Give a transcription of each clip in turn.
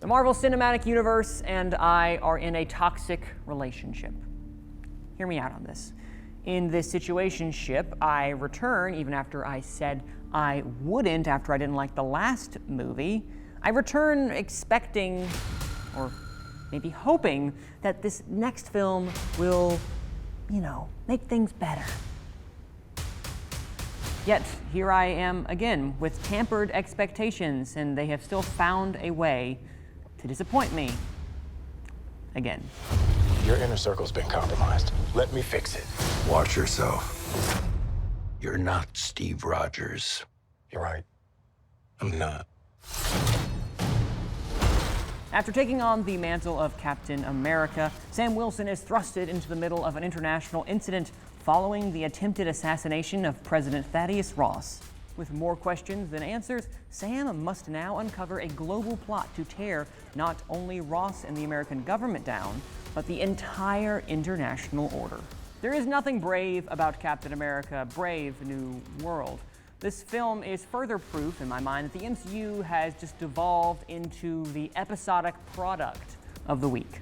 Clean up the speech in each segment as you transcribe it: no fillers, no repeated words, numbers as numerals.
The Marvel Cinematic Universe and I are in a toxic relationship. Hear me out on this. In this situationship, I return even after I said I wouldn't after I didn't like the last movie. I return expecting, or maybe hoping, that this next film will, make things better. Yet, here I am again with tampered expectations, and they have still found a way to disappoint me. Again. Your inner circle's been compromised. Let me fix it. Watch yourself. You're not Steve Rogers. You're right. I'm not. After taking on the mantle of Captain America, Sam Wilson is thrusted into the middle of an international incident following the attempted assassination of President Thaddeus Ross. With more questions than answers, Sam must now uncover a global plot to tear not only Ross and the American government down, but the entire international order. There is nothing brave about Captain America: Brave New World. This film is further proof, in my mind, that the MCU has just devolved into the episodic product of the week.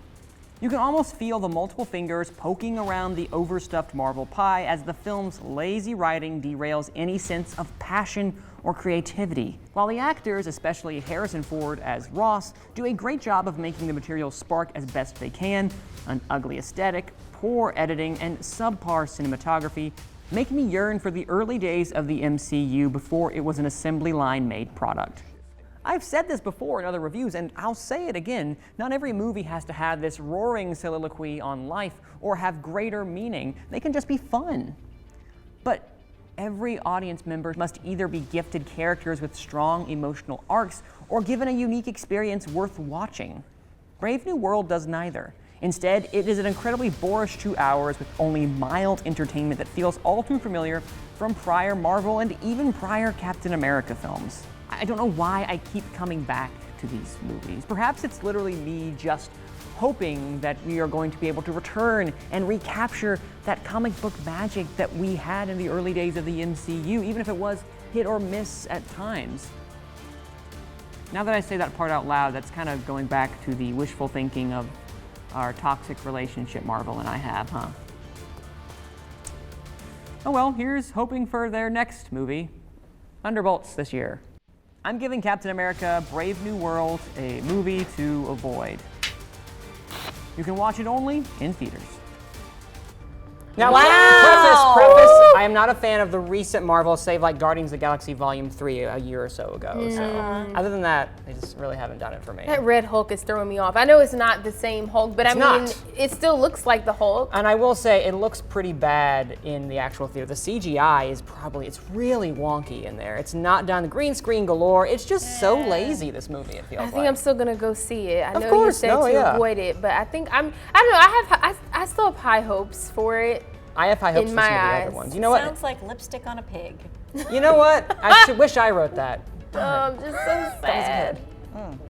You can almost feel the multiple fingers poking around the overstuffed Marvel pie as the film's lazy writing derails any sense of passion or creativity. While the actors, especially Harrison Ford as Ross, do a great job of making the material spark as best they can, an ugly aesthetic, poor editing, and subpar cinematography make me yearn for the early days of the MCU before it was an assembly line made product. I've said this before in other reviews, and I'll say it again. Not every movie has to have this roaring soliloquy on life or have greater meaning. They can just be fun. But every audience member must either be gifted characters with strong emotional arcs or given a unique experience worth watching. Brave New World does neither. Instead, it is an incredibly boorish 2 hours with only mild entertainment that feels all too familiar from prior Marvel and even prior Captain America films. I don't know why I keep coming back to these movies. Perhaps it's literally me just hoping that we are going to be able to return and recapture that comic book magic that we had in the early days of the MCU, even if it was hit or miss at times. Now that I say that part out loud, that's kind of going back to the wishful thinking of our toxic relationship Marvel and I have, huh? Oh well, here's hoping for their next movie, Thunderbolts, this year. I'm giving Captain America: Brave New World a movie to avoid. You can watch it only in theaters. Now, preface, I am not a fan of the recent Marvel, save like Guardians of the Galaxy Volume 3 a year or so ago. So, other than that, they just really haven't done it for me. That Red Hulk is throwing me off. I know it's not the same Hulk, but it still looks like the Hulk. And I will say, it looks pretty bad in the actual theater. The CGI is it's really wonky in there. It's not done, green screen galore. It's just so lazy, this movie, it feels like. I think I'm still gonna go see it. I of know course, you said to avoid it, but I think I don't know, I still have high hopes for it. I have high hopes for some of the other ones. You know what? Sounds like lipstick on a pig. You know what? I wish I wrote that. Oh, I'm just so sad.